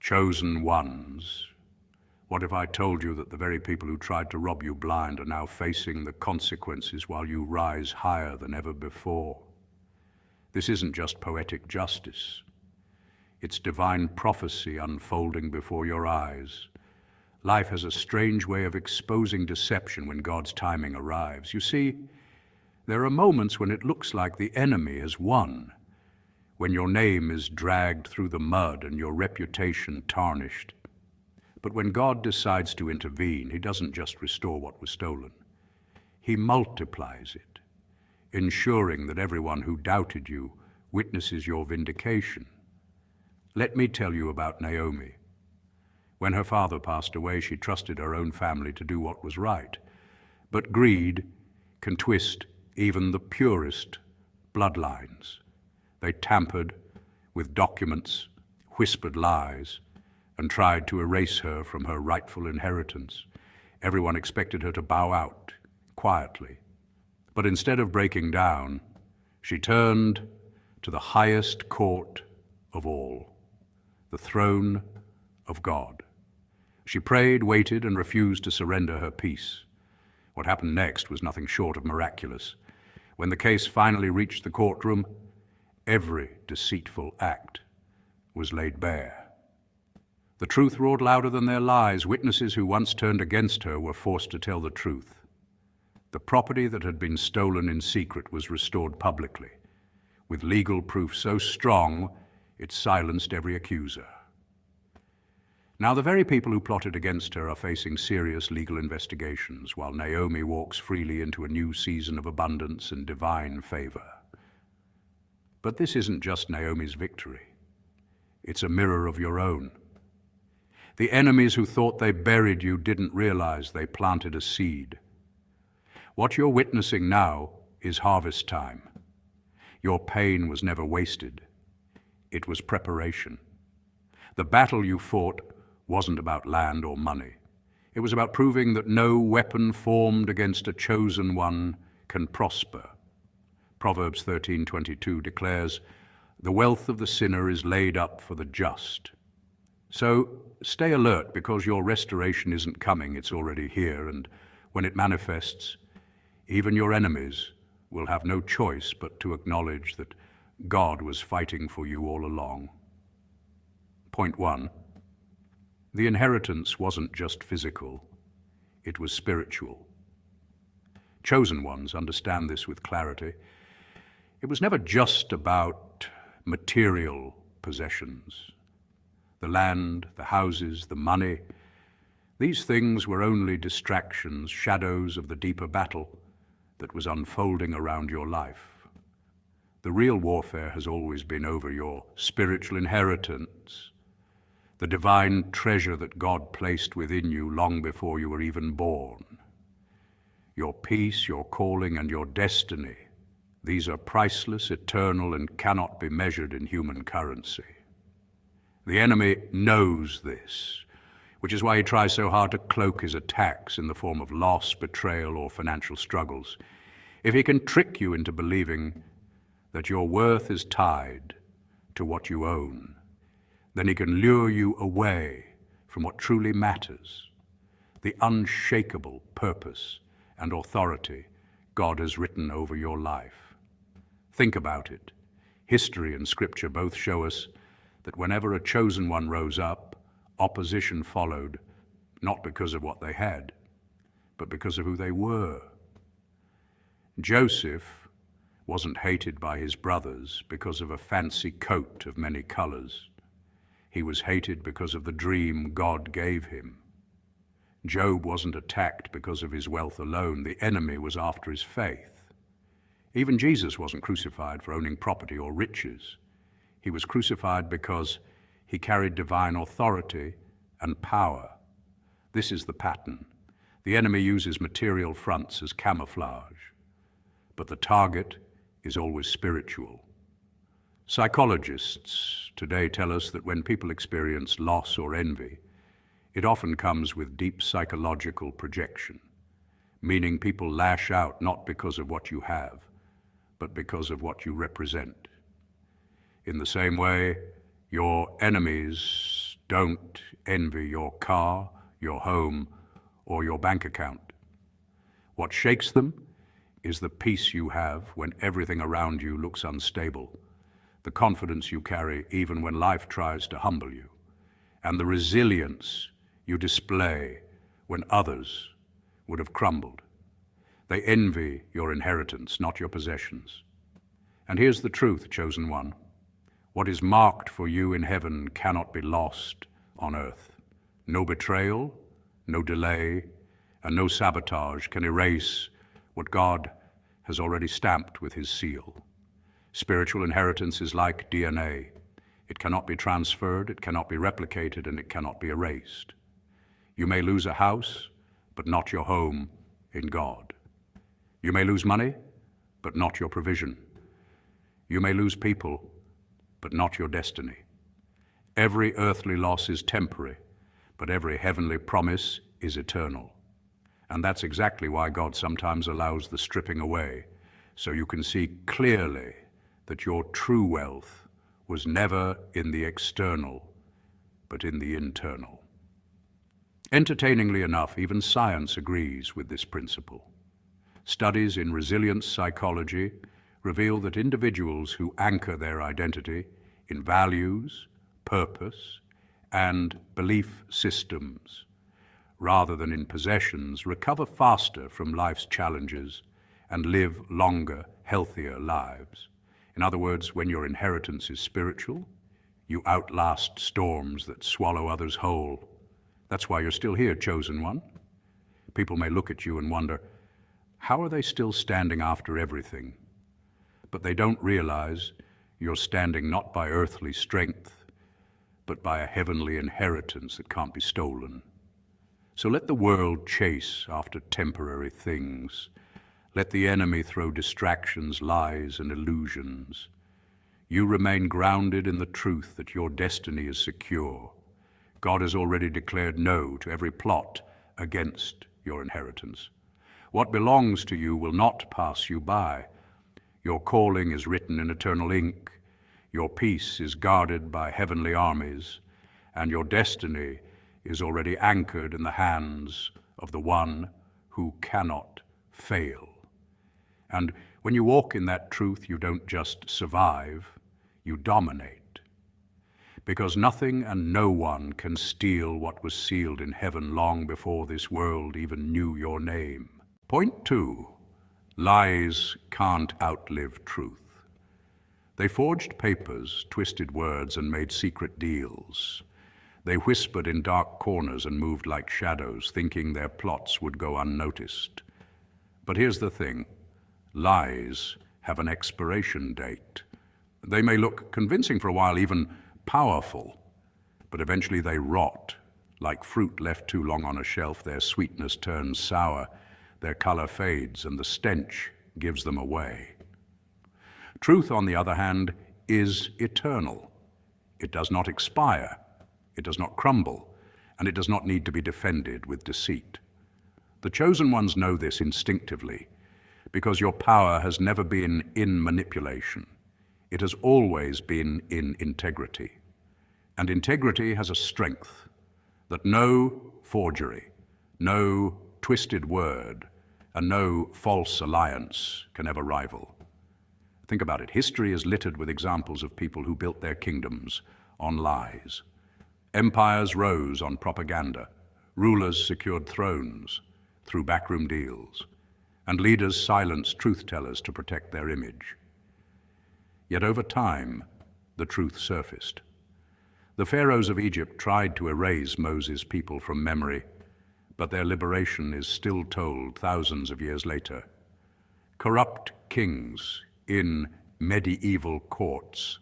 Chosen ones. What if I told you that the very people who tried to rob you blind are now facing the consequences while you rise higher than ever before? This isn't just poetic justice. It's divine prophecy unfolding before your eyes. Life has a strange way of exposing deception when God's timing arrives. You see, there are moments when it looks like the enemy has won, when your name is dragged through the mud and your reputation tarnished. But when God decides to intervene, he doesn't just restore what was stolen. He multiplies it, ensuring that everyone who doubted you witnesses your vindication. Let me tell you about Naomi. When her father passed away, she trusted her own family to do what was right. But greed can twist even the purest bloodlines. They tampered with documents, whispered lies, and tried to erase her from her rightful inheritance. Everyone expected her to bow out quietly. But instead of breaking down, she turned to the highest court of all, the throne of God. She prayed, waited, and refused to surrender her peace. What happened next was nothing short of miraculous. When the case finally reached the courtroom, every deceitful act was laid bare. The truth roared louder than their lies. Witnesses who once turned against her were forced to tell the truth. The property that had been stolen in secret was restored publicly, with legal proof so strong it silenced every accuser. Now the very people who plotted against her are facing serious legal investigations, while Naomi walks freely into a new season of abundance and divine favor. But this isn't just Naomi's victory. It's a mirror of your own. The enemies who thought they buried you didn't realize they planted a seed. What you're witnessing now is harvest time. Your pain was never wasted. It was preparation. The battle you fought wasn't about land or money. It was about proving that no weapon formed against a chosen one can prosper. Proverbs 13:22 declares, "The wealth of the sinner is laid up for the just." So stay alert, because your restoration isn't coming, it's already here, and when it manifests, even your enemies will have no choice but to acknowledge that God was fighting for you all along. Point 1. The inheritance wasn't just physical, it was spiritual. Chosen ones understand this with clarity. It was never just about material possessions. The land, the houses, the money, these things were only distractions, shadows of the deeper battle that was unfolding around your life. The real warfare has always been over your spiritual inheritance, the divine treasure that God placed within you long before you were even born. Your peace, your calling, and your destiny, these are priceless, eternal, and cannot be measured in human currency. The enemy knows this, which is why he tries so hard to cloak his attacks in the form of loss, betrayal, or financial struggles. If he can trick you into believing that your worth is tied to what you own, then he can lure you away from what truly matters, the unshakable purpose and authority God has written over your life. Think about it. History and Scripture both show us that whenever a chosen one rose up, opposition followed, not because of what they had, but because of who they were. Joseph wasn't hated by his brothers because of a fancy coat of many colors. He was hated because of the dream God gave him. Job wasn't attacked because of his wealth alone. The enemy was after his faith. Even Jesus wasn't crucified for owning property or riches. He was crucified because he carried divine authority and power. This is the pattern. The enemy uses material fronts as camouflage, but the target is always spiritual. Psychologists today tell us that when people experience loss or envy, it often comes with deep psychological projection, meaning people lash out not because of what you have, but because of what you represent. In the same way, your enemies don't envy your car, your home, or your bank account. What shakes them is the peace you have when everything around you looks unstable, the confidence you carry even when life tries to humble you, and the resilience you display when others would have crumbled. They envy your inheritance, not your possessions. And here's the truth, chosen one. What is marked for you in heaven cannot be lost on earth. No betrayal, no delay, and no sabotage can erase what God has already stamped with his seal. Spiritual inheritance is like DNA. It cannot be transferred, it cannot be replicated, and it cannot be erased. You may lose a house, but not your home in God. You may lose money, but not your provision. You may lose people, but not your destiny. Every earthly loss is temporary, but every heavenly promise is eternal. And that's exactly why God sometimes allows the stripping away, so you can see clearly that your true wealth was never in the external, but in the internal. Entertainingly enough, even science agrees with this principle. Studies in resilience psychology reveal that individuals who anchor their identity in values, purpose, and belief systems, rather than in possessions, recover faster from life's challenges and live longer, healthier lives. In other words, when your inheritance is spiritual, you outlast storms that swallow others whole. That's why you're still here, chosen one. People may look at you and wonder, how are they still standing after everything? But they don't realize you're standing not by earthly strength, but by a heavenly inheritance that can't be stolen. So let the world chase after temporary things. Let the enemy throw distractions, lies, and illusions. You remain grounded in the truth that your destiny is secure. God has already declared no to every plot against your inheritance. What belongs to you will not pass you by. Your calling is written in eternal ink. Your peace is guarded by heavenly armies, and your destiny is already anchored in the hands of the one who cannot fail. And when you walk in that truth, you don't just survive, you dominate. Because nothing and no one can steal what was sealed in heaven long before this world even knew your name. Point 2. Lies can't outlive truth. They forged papers, twisted words, and made secret deals. They whispered in dark corners and moved like shadows, thinking their plots would go unnoticed. But here's the thing. Lies have an expiration date. They may look convincing for a while, even powerful, but eventually they rot. Like fruit left too long on a shelf, their sweetness turns sour, their color fades, and the stench gives them away. Truth, on the other hand, is eternal. It does not expire, it does not crumble, and it does not need to be defended with deceit. The chosen ones know this instinctively, because your power has never been in manipulation. It has always been in integrity. And integrity has a strength that no forgery, no twisted word, and no false alliance can ever rival. Think about it. History is littered with examples of people who built their kingdoms on lies. Empires rose on propaganda. Rulers secured thrones through backroom deals. And leaders silenced truth-tellers to protect their image. Yet over time, the truth surfaced. The pharaohs of Egypt tried to erase Moses' people from memory, but their liberation is still told thousands of years later. Corrupt kings in medieval courts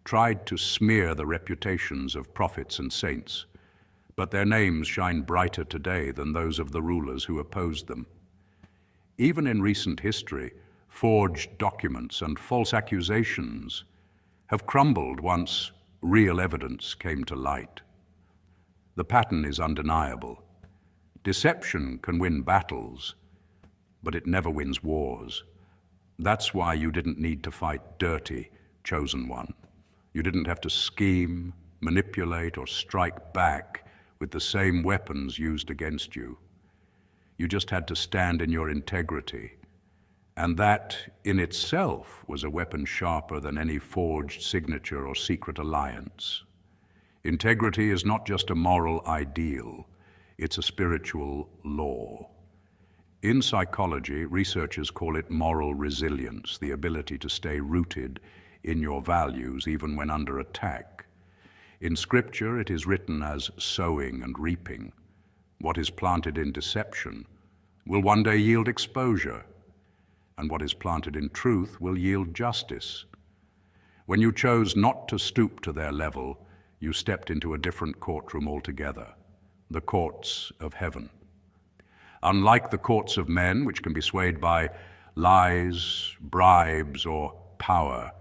tried to smear the reputations of prophets and saints, but their names shine brighter today than those of the rulers who opposed them. Even in recent history, forged documents and false accusations have crumbled once real evidence came to light. The pattern is undeniable. Deception can win battles, but it never wins wars. That's why you didn't need to fight dirty, chosen one. You didn't have to scheme, manipulate, or strike back with the same weapons used against you. You just had to stand in your integrity. And that in itself was a weapon sharper than any forged signature or secret alliance. Integrity is not just a moral ideal, it's a spiritual law. In psychology, researchers call it moral resilience, the ability to stay rooted in your values even when under attack. In Scripture, it is written as sowing and reaping. What is planted in deception will one day yield exposure, and what is planted in truth will yield justice. When you chose not to stoop to their level, you stepped into a different courtroom altogether, the courts of heaven. Unlike the courts of men, which can be swayed by lies, bribes, or power,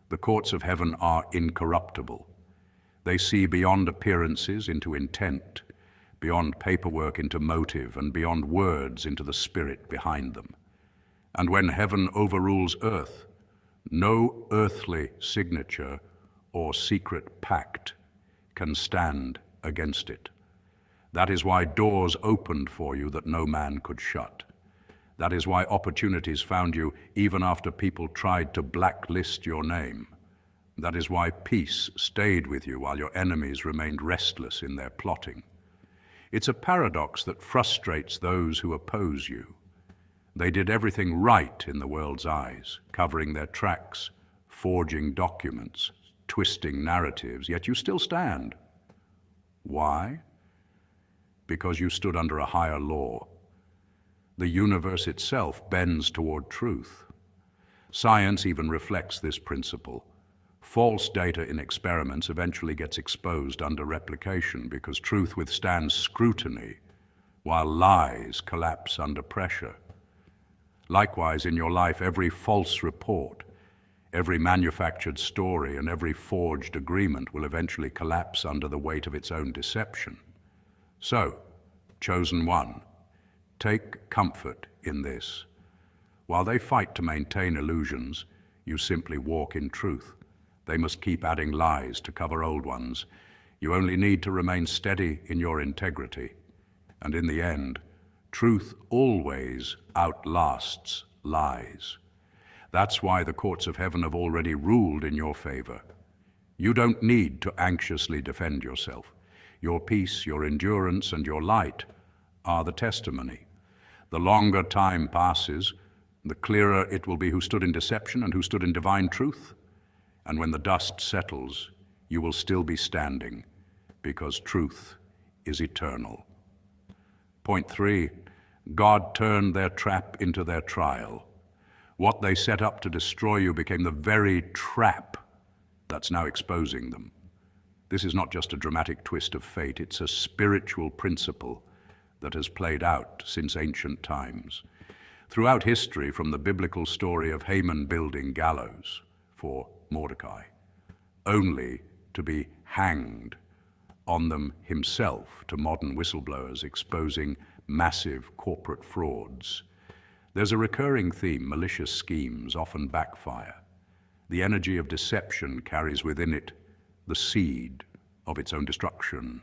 the courts of heaven are incorruptible. They see beyond appearances into intent, beyond paperwork into motive, and beyond words into the spirit behind them. And when heaven overrules earth, no earthly signature or secret pact can stand against it. That is why doors opened for you that no man could shut. That is why opportunities found you even after people tried to blacklist your name. That is why peace stayed with you while your enemies remained restless in their plotting. It's a paradox that frustrates those who oppose you. They did everything right in the world's eyes, covering their tracks, forging documents, twisting narratives, yet you still stand. Why? Because you stood under a higher law. The universe itself bends toward truth. Science even reflects this principle. False data in experiments eventually gets exposed under replication because truth withstands scrutiny, while lies collapse under pressure. Likewise, in your life, every false report, every manufactured story, and every forged agreement will eventually collapse under the weight of its own deception. So, chosen one, take comfort in this. While they fight to maintain illusions, you simply walk in truth. They must keep adding lies to cover old ones. You only need to remain steady in your integrity. And in the end, truth always outlasts lies. That's why the courts of heaven have already ruled in your favor. You don't need to anxiously defend yourself. Your peace, your endurance, and your light are the testimony. The longer time passes, the clearer it will be who stood in deception and who stood in divine truth. And when the dust settles, you will still be standing, because truth is eternal. Point 3, God turned their trap into their trial. What they set up to destroy you became the very trap that's now exposing them. This is not just a dramatic twist of fate, it's a spiritual principle that has played out since ancient times. Throughout history, from the biblical story of Haman building gallows for Mordecai, only to be hanged on them himself, to modern whistleblowers exposing massive corporate frauds. There's a recurring theme: malicious schemes often backfire. The energy of deception carries within it the seed of its own destruction.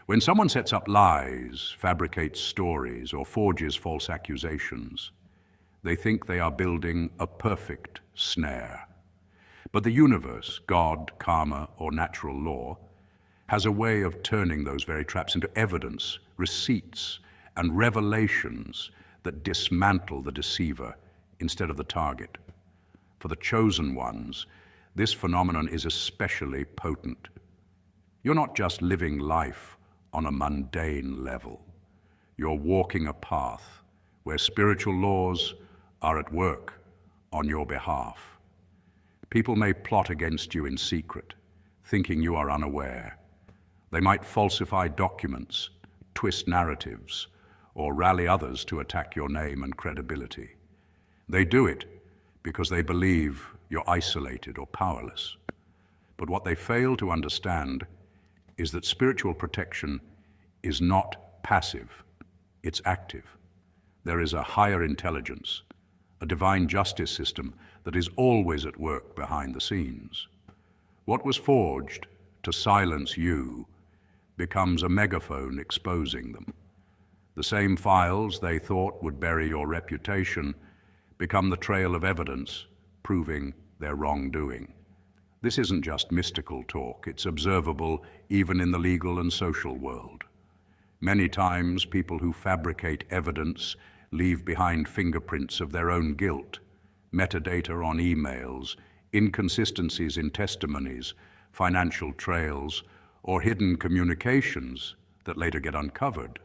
When someone sets up lies, fabricates stories, or forges false accusations, they think they are building a perfect snare. But the universe, God, karma, or natural law, has a way of turning those very traps into evidence, receipts, and revelations that dismantle the deceiver instead of the target. For the chosen ones, this phenomenon is especially potent. You're not just living life on a mundane level. You're walking a path where spiritual laws are at work on your behalf. People may plot against you in secret, thinking you are unaware. They might falsify documents, twist narratives, or rally others to attack your name and credibility. They do it because they believe you're isolated or powerless. But what they fail to understand is that spiritual protection is not passive, it's active. There is a higher intelligence, a divine justice system that is always at work behind the scenes. What was forged to silence you becomes a megaphone exposing them. The same files they thought would bury your reputation become the trail of evidence proving their wrongdoing. This isn't just mystical talk, it's observable even in the legal and social world. Many times, people who fabricate evidence leave behind fingerprints of their own guilt, metadata on emails, inconsistencies in testimonies, financial trails, or hidden communications that later get uncovered.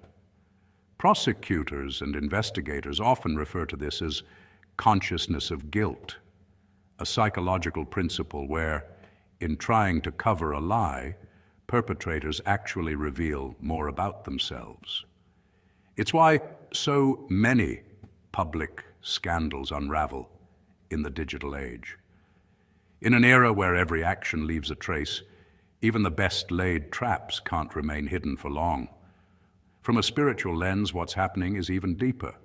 Prosecutors and investigators often refer to this as consciousness of guilt, a psychological principle where, in trying to cover a lie, perpetrators actually reveal more about themselves. It's why so many public scandals unravel in the digital age. In an era where every action leaves a trace, even the best laid traps can't remain hidden for long. From a spiritual lens, what's happening is even deeper.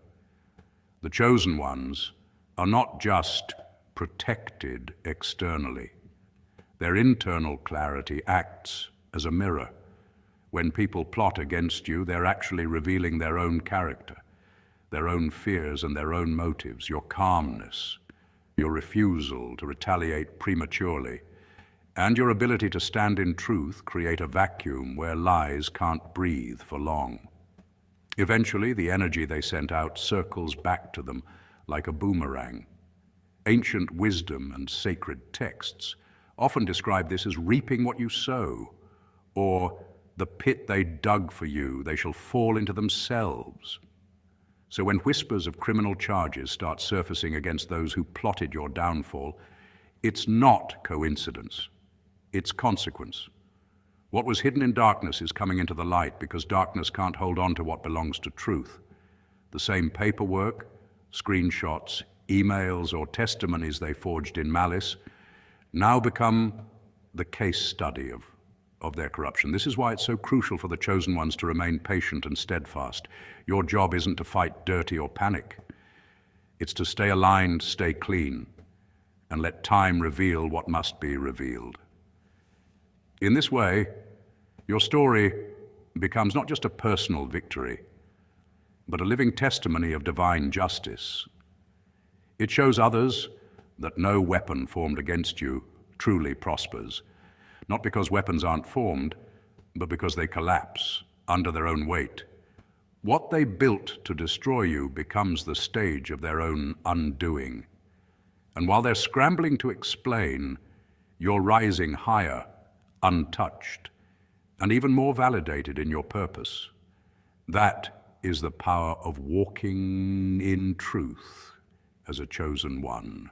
The chosen ones are not just protected externally. Their internal clarity acts as a mirror. When people plot against you, they're actually revealing their own character, their own fears and their own motives, your calmness, your refusal to retaliate prematurely, and your ability to stand in truth create a vacuum where lies can't breathe for long. Eventually, the energy they sent out circles back to them like a boomerang. Ancient wisdom and sacred texts often describe this as reaping what you sow, or the pit they dug for you, they shall fall into themselves. So when whispers of criminal charges start surfacing against those who plotted your downfall, it's not coincidence, it's consequence. What was hidden in darkness is coming into the light because darkness can't hold on to what belongs to truth. The same paperwork, screenshots, emails, or testimonies they forged in malice now become the case study of their corruption. This is why it's so crucial for the chosen ones to remain patient and steadfast. Your job isn't to fight dirty or panic. It's to stay aligned, stay clean, and let time reveal what must be revealed. In this way, your story becomes not just a personal victory, but a living testimony of divine justice. It shows others that no weapon formed against you truly prospers, not because weapons aren't formed, but because they collapse under their own weight. What they built to destroy you becomes the stage of their own undoing. And while they're scrambling to explain, you're rising higher, untouched, and even more validated in your purpose. That is the power of walking in truth as a chosen one.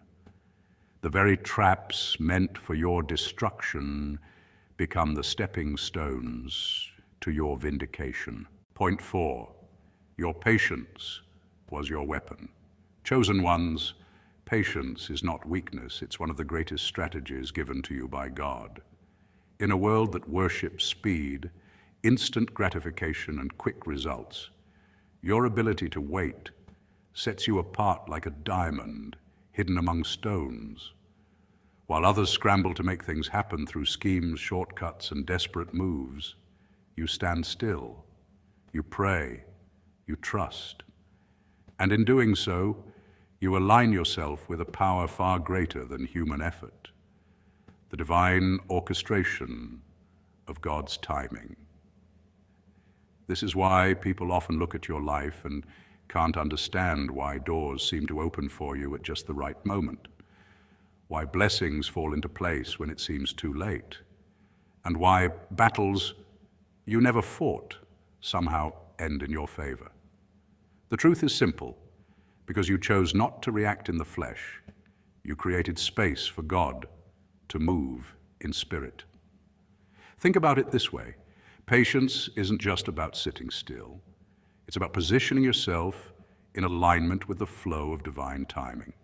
The very traps meant for your destruction become the stepping stones to your vindication. Point 4, your patience was your weapon. Chosen ones, patience is not weakness, it's one of the greatest strategies given to you by God. In a world that worships speed, instant gratification, and quick results, your ability to wait sets you apart like a diamond hidden among stones. While others scramble to make things happen through schemes, shortcuts, and desperate moves, you stand still, you pray, you trust. And in doing so, you align yourself with a power far greater than human effort, the divine orchestration of God's timing. This is why people often look at your life and can't understand why doors seem to open for you at just the right moment, why blessings fall into place when it seems too late, and why battles you never fought somehow end in your favor. The truth is simple. Because you chose not to react in the flesh, you created space for God to move in spirit. Think about it this way. Patience isn't just about sitting still. It's about positioning yourself in alignment with the flow of divine timing.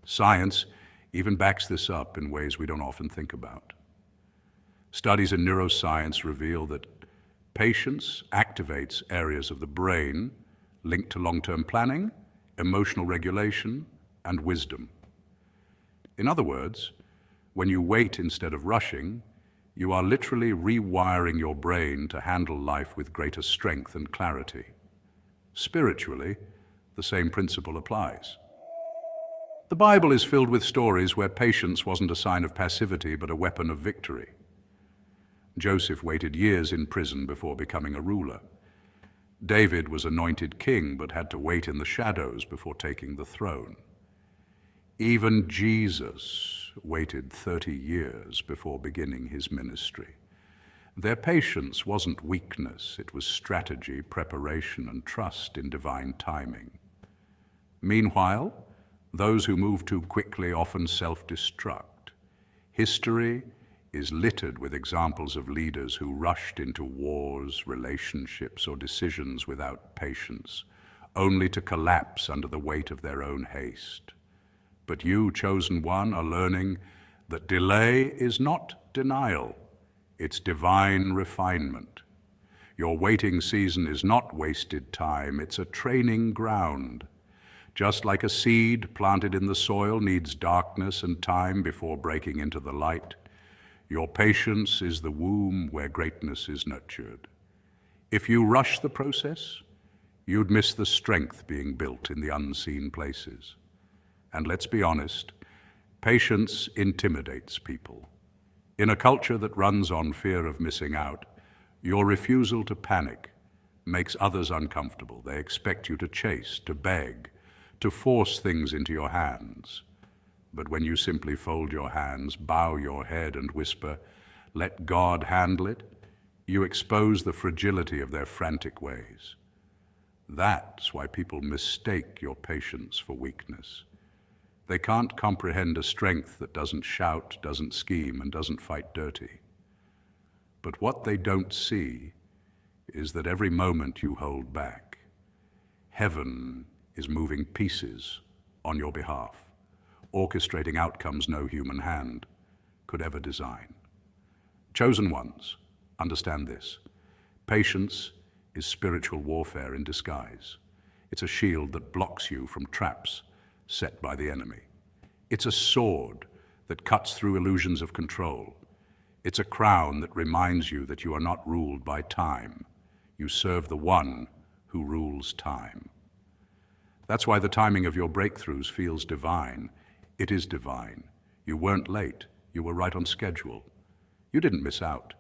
Science even backs this up in ways we don't often think about. Studies in neuroscience reveal that patience activates areas of the brain linked to long-term planning, emotional regulation, and wisdom. In other words, when you wait instead of rushing, You are literally rewiring your brain to handle life with greater strength and clarity. Spiritually, the same principle applies. The Bible is filled with stories where patience wasn't a sign of passivity but a weapon of victory. Joseph waited years in prison before becoming a ruler. David was anointed king but had to wait in the shadows before taking the throne. Even Jesus waited 30 years before beginning his ministry. Their patience wasn't weakness, it was strategy, preparation, and trust in divine timing. Meanwhile, those who move too quickly often self-destruct. History is littered with examples of leaders who rushed into wars, relationships, or decisions without patience, only to collapse under the weight of their own haste. But you, chosen one, are learning that delay is not denial, it's divine refinement. Your waiting season is not wasted time, it's a training ground. Just like a seed planted in the soil needs darkness and time before breaking into the light, your patience is the womb where greatness is nurtured. If you rush the process, you'd miss the strength being built in the unseen places. And let's be honest, patience intimidates people. In a culture that runs on fear of missing out, your refusal to panic makes others uncomfortable. They expect you to chase, to beg, to force things into your hands. But when you simply fold your hands, bow your head, and whisper, "Let God handle it," you expose the fragility of their frantic ways. That's why people mistake your patience for weakness. They can't comprehend a strength that doesn't shout, doesn't scheme, and doesn't fight dirty. But what they don't see is that every moment you hold back, heaven is moving pieces on your behalf, orchestrating outcomes no human hand could ever design. Chosen ones, understand this. Patience is spiritual warfare in disguise. It's a shield that blocks you from traps set by the enemy. It's a sword that cuts through illusions of control. It's a crown that reminds you that you are not ruled by time. You serve the one who rules time. That's why the timing of your breakthroughs feels divine. It is divine. You weren't late. You were right on schedule. You didn't miss out.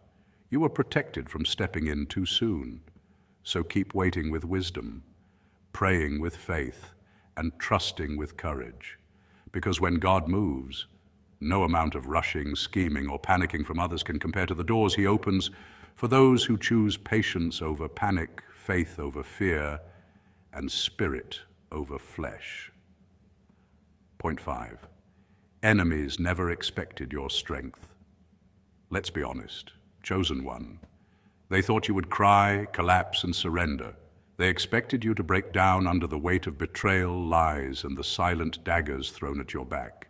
You were protected from stepping in too soon. So keep waiting with wisdom, praying with faith, and trusting with courage. Because when God moves, no amount of rushing, scheming, or panicking from others can compare to the doors he opens for those who choose patience over panic, faith over fear, and spirit over flesh. Point 5. Enemies never expected your strength. Let's be honest, chosen one. They thought you would cry, collapse, and surrender. They expected you to break down under the weight of betrayal, lies, and the silent daggers thrown at your back.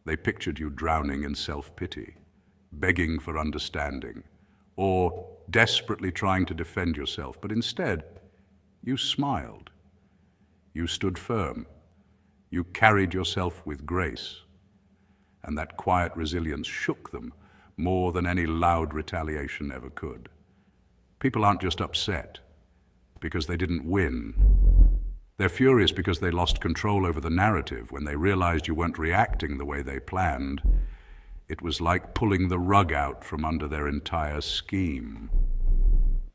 They pictured you drowning in self-pity, begging for understanding, or desperately trying to defend yourself. But instead, you smiled. You stood firm. You carried yourself with grace. And that quiet resilience shook them more than any loud retaliation ever could. People aren't just upset because they didn't win. They're furious because they lost control over the narrative. When they realized you weren't reacting the way they planned, it was like pulling the rug out from under their entire scheme.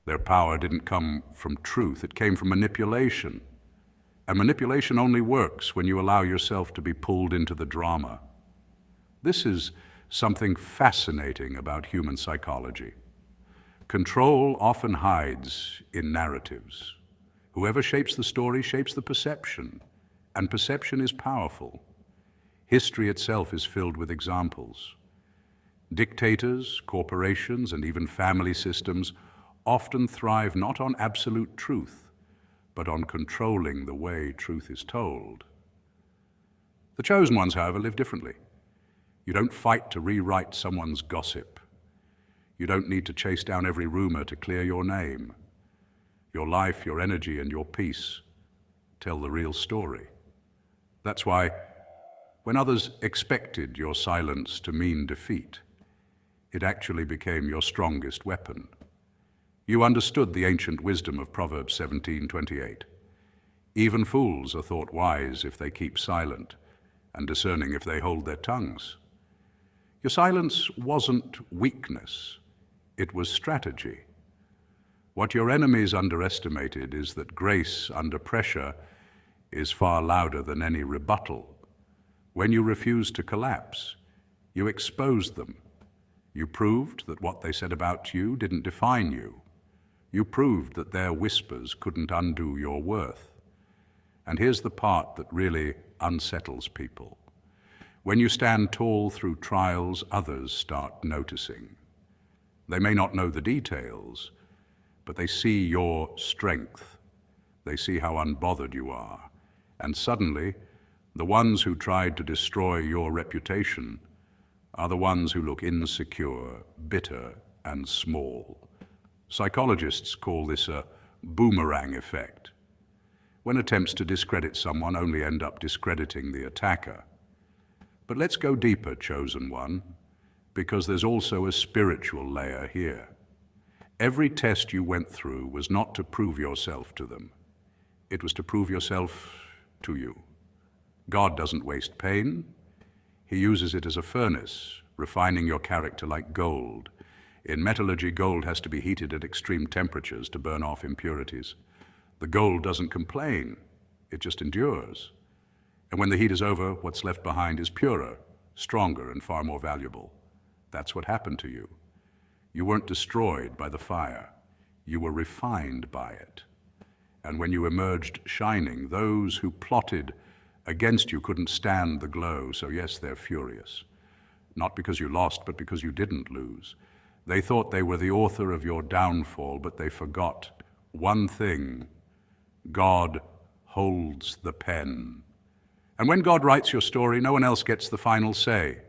Their power didn't come from truth, it came from manipulation. And manipulation only works when you allow yourself to be pulled into the drama. This is something fascinating about human psychology. Control often hides in narratives. Whoever shapes the story shapes the perception, and perception is powerful. History itself is filled with examples. Dictators, corporations, and even family systems often thrive not on absolute truth, but on controlling the way truth is told. The chosen ones, however, live differently. You don't fight to rewrite someone's gossip. You don't need to chase down every rumor to clear your name. Your life, your energy, and your peace tell the real story. That's why, when others expected your silence to mean defeat, it actually became your strongest weapon. You understood the ancient wisdom of Proverbs 17:28. Even fools are thought wise if they keep silent, and discerning if they hold their tongues. Your silence wasn't weakness, it was strategy. What your enemies underestimated is that grace under pressure is far louder than any rebuttal. When you refused to collapse, you exposed them. You proved that what they said about you didn't define you. You proved that their whispers couldn't undo your worth. And here's the part that really unsettles people. When you stand tall through trials, others start noticing. They may not know the details, but they see your strength. They see how unbothered you are. And suddenly, the ones who tried to destroy your reputation are the ones who look insecure, bitter, and small. Psychologists call this a boomerang effect. When attempts to discredit someone only end up discrediting the attacker. But let's go deeper, chosen one, because there's also a spiritual layer here. Every test you went through was not to prove yourself to them. It was to prove yourself to you. God doesn't waste pain. He uses it as a furnace, refining your character like gold. In metallurgy, gold has to be heated at extreme temperatures to burn off impurities. The gold doesn't complain, it just endures. And when the heat is over, what's left behind is purer, stronger, and far more valuable. That's what happened to you. You weren't destroyed by the fire. You were refined by it. And when you emerged shining, those who plotted against you couldn't stand the glow, so yes, they're furious. Not because you lost, but because you didn't lose. They thought they were the author of your downfall, but they forgot one thing: God holds the pen. And when God writes your story, no one else gets the final say.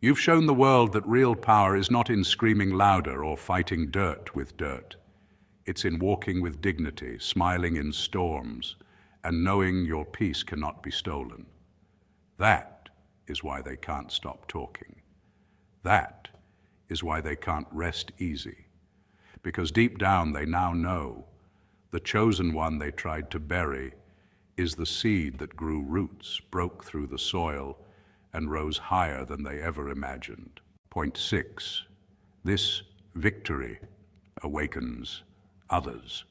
You've shown the world that real power is not in screaming louder or fighting dirt with dirt. It's in walking with dignity, smiling in storms, and knowing your peace cannot be stolen. That is why they can't stop talking. That is why they can't rest easy. Because deep down they now know the chosen one they tried to bury is the seed that grew roots, broke through the soil, and rose higher than they ever imagined. Point 6. This victory awakens others.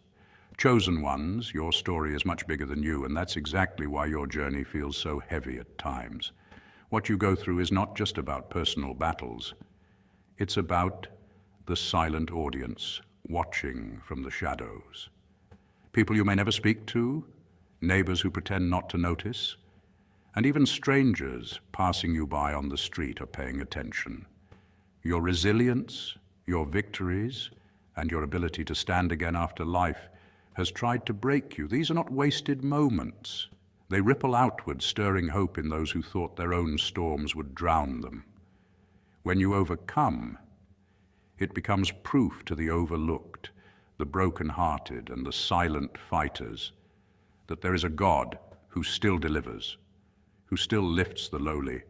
Chosen ones, your story is much bigger than you, and that's exactly why your journey feels so heavy at times. What you go through is not just about personal battles. It's about the silent audience watching from the shadows. People you may never speak to, neighbors who pretend not to notice, and even strangers passing you by on the street are paying attention. Your resilience, your victories, and your ability to stand again after life has tried to break you. These are not wasted moments. They ripple outward, stirring hope in those who thought their own storms would drown them. When you overcome, it becomes proof to the overlooked, the broken-hearted, and the silent fighters that there is a God who still delivers, who still lifts the lowly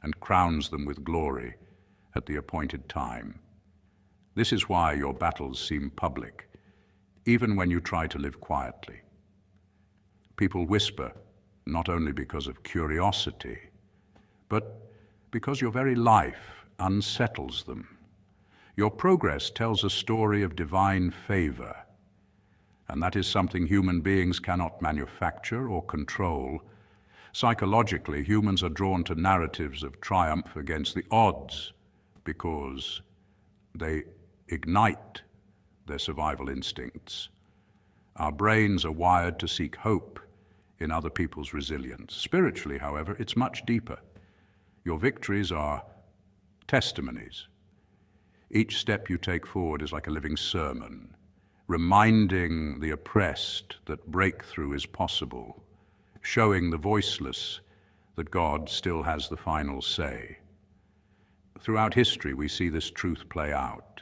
and crowns them with glory at the appointed time. This is why your battles seem public, even when you try to live quietly. People whisper, not only because of curiosity, but because your very life unsettles them. Your progress tells a story of divine favor, and that is something human beings cannot manufacture or control. Psychologically, humans are drawn to narratives of triumph against the odds because they ignite their survival instincts. Our brains are wired to seek hope in other people's resilience. Spiritually, however, it's much deeper. Your victories are testimonies. Each step you take forward is like a living sermon, reminding the oppressed that breakthrough is possible, showing the voiceless that God still has the final say. Throughout history, we see this truth play out.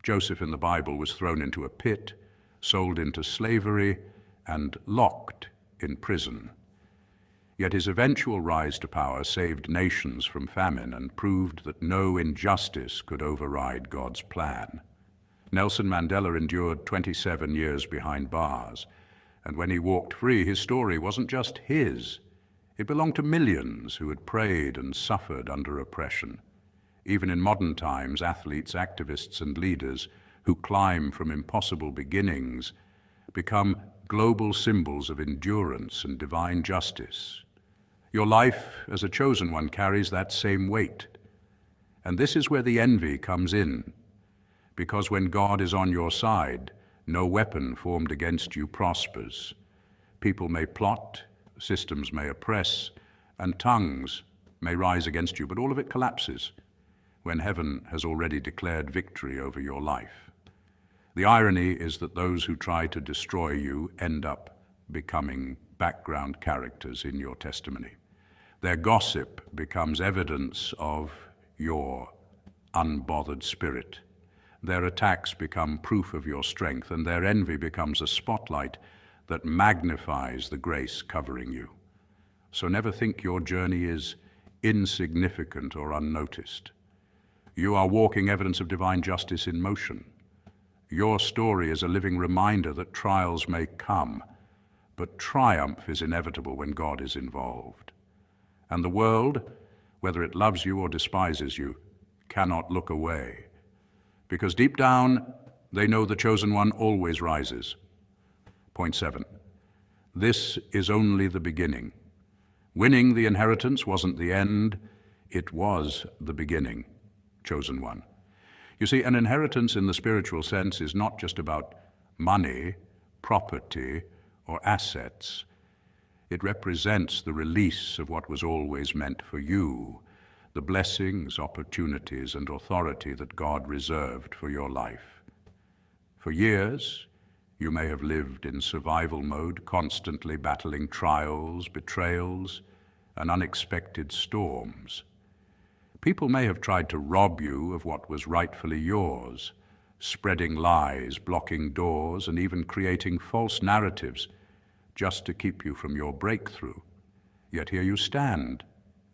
Joseph in the Bible was thrown into a pit, sold into slavery, and locked in prison. Yet his eventual rise to power saved nations from famine and proved that no injustice could override God's plan. Nelson Mandela endured 27 years behind bars, and when he walked free, his story wasn't just his. It belonged to millions who had prayed and suffered under oppression. Even in modern times, athletes, activists, and leaders who climb from impossible beginnings become global symbols of endurance and divine justice. Your life as a chosen one carries that same weight. And this is where the envy comes in, because when God is on your side, no weapon formed against you prospers. People may plot, systems may oppress, and tongues may rise against you, but all of it collapses when heaven has already declared victory over your life. The irony is that those who try to destroy you end up becoming background characters in your testimony. Their gossip becomes evidence of your unbothered spirit. Their attacks become proof of your strength, and their envy becomes a spotlight that magnifies the grace covering you. So never think your journey is insignificant or unnoticed. You are walking evidence of divine justice in motion. Your story is a living reminder that trials may come, but triumph is inevitable when God is involved. And the world, whether it loves you or despises you, cannot look away, because deep down, they know the chosen one always rises. Point 7. This is only the beginning. Winning the inheritance wasn't the end, it was the beginning. Chosen one. You see, an inheritance in the spiritual sense is not just about money, property, or assets. It represents the release of what was always meant for you, the blessings, opportunities, and authority that God reserved for your life. For years, you may have lived in survival mode, constantly battling trials, betrayals, and unexpected storms. People may have tried to rob you of what was rightfully yours, spreading lies, blocking doors, and even creating false narratives just to keep you from your breakthrough. Yet here you stand,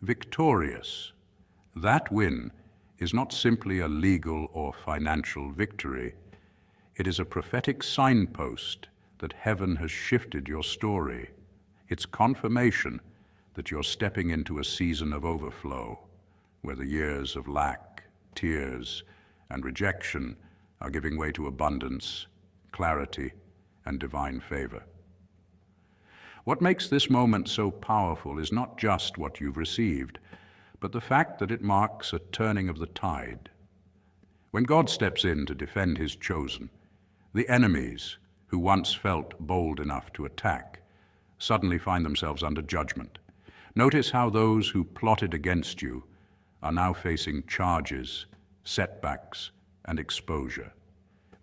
victorious. That win is not simply a legal or financial victory. It is a prophetic signpost that heaven has shifted your story. It's confirmation that you're stepping into a season of overflow, where the years of lack, tears, and rejection are giving way to abundance, clarity, and divine favor. What makes this moment so powerful is not just what you've received, but the fact that it marks a turning of the tide. When God steps in to defend his chosen, the enemies who once felt bold enough to attack suddenly find themselves under judgment. Notice how those who plotted against you are now facing charges, setbacks, and exposure.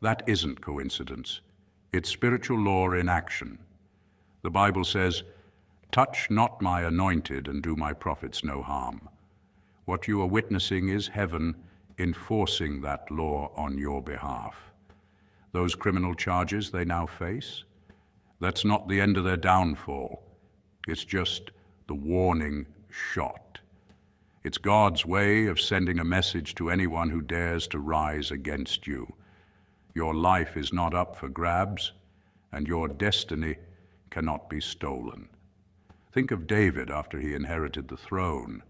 That isn't coincidence. It's spiritual law in action. The Bible says, "Touch not my anointed and do my prophets no harm." What you are witnessing is heaven enforcing that law on your behalf. Those criminal charges they now face, that's not the end of their downfall. It's just the warning shot. It's God's way of sending a message to anyone who dares to rise against you. Your life is not up for grabs, and your destiny cannot be stolen. Think of David after he inherited the throne.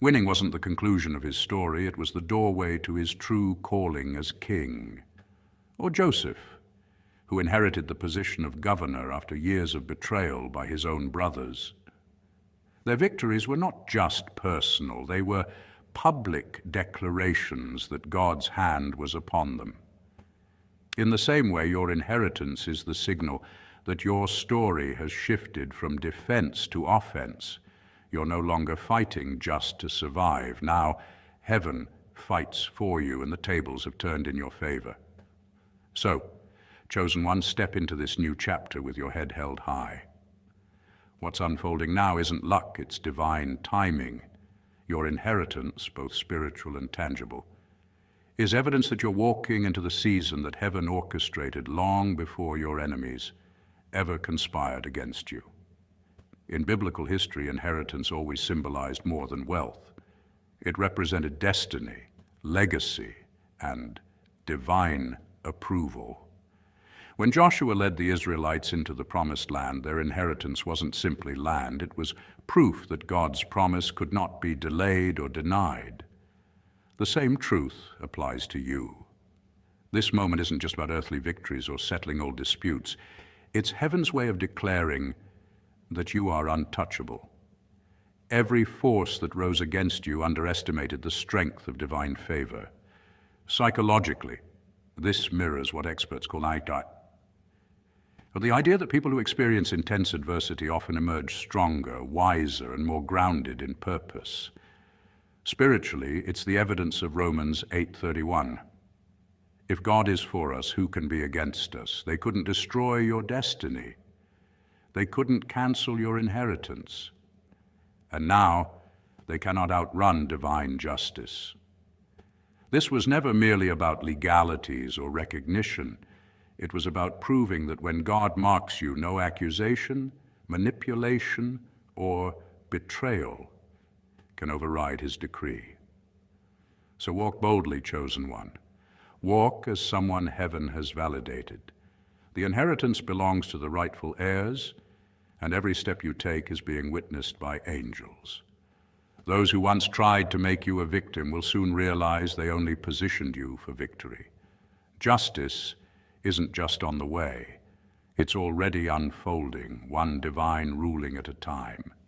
Winning wasn't the conclusion of his story, it was the doorway to his true calling as king. Or Joseph, who inherited the position of governor after years of betrayal by his own brothers. Their victories were not just personal, they were public declarations that God's hand was upon them. In the same way, your inheritance is the signal that your story has shifted from defense to offense. You're no longer fighting just to survive. Now, heaven fights for you, and the tables have turned in your favor. So, chosen one, step into this new chapter with your head held high. What's unfolding now isn't luck, it's divine timing. Your inheritance, both spiritual and tangible, is evidence that you're walking into the season that heaven orchestrated long before your enemies ever conspired against you. In biblical history, inheritance always symbolized more than wealth. It represented destiny, legacy, and divine approval. When Joshua led the Israelites into the Promised Land, their inheritance wasn't simply land, it was proof that God's promise could not be delayed or denied. The same truth applies to you. This moment isn't just about earthly victories or settling old disputes. It's heaven's way of declaring that you are untouchable. Every force that rose against you underestimated the strength of divine favor. Psychologically, this mirrors what experts call but the idea that people who experience intense adversity often emerge stronger, wiser, and more grounded in purpose. Spiritually, it's the evidence of Romans 8:31. If God is for us, who can be against us? They couldn't destroy your destiny. They couldn't cancel your inheritance. And now, they cannot outrun divine justice. This was never merely about legalities or recognition. It was about proving that when God marks you, no accusation, manipulation, or betrayal can override his decree. So walk boldly, chosen one. Walk as someone heaven has validated. The inheritance belongs to the rightful heirs, and every step you take is being witnessed by angels. Those who once tried to make you a victim will soon realize they only positioned you for victory. Justice isn't just on the way. It's already unfolding, one divine ruling at a time.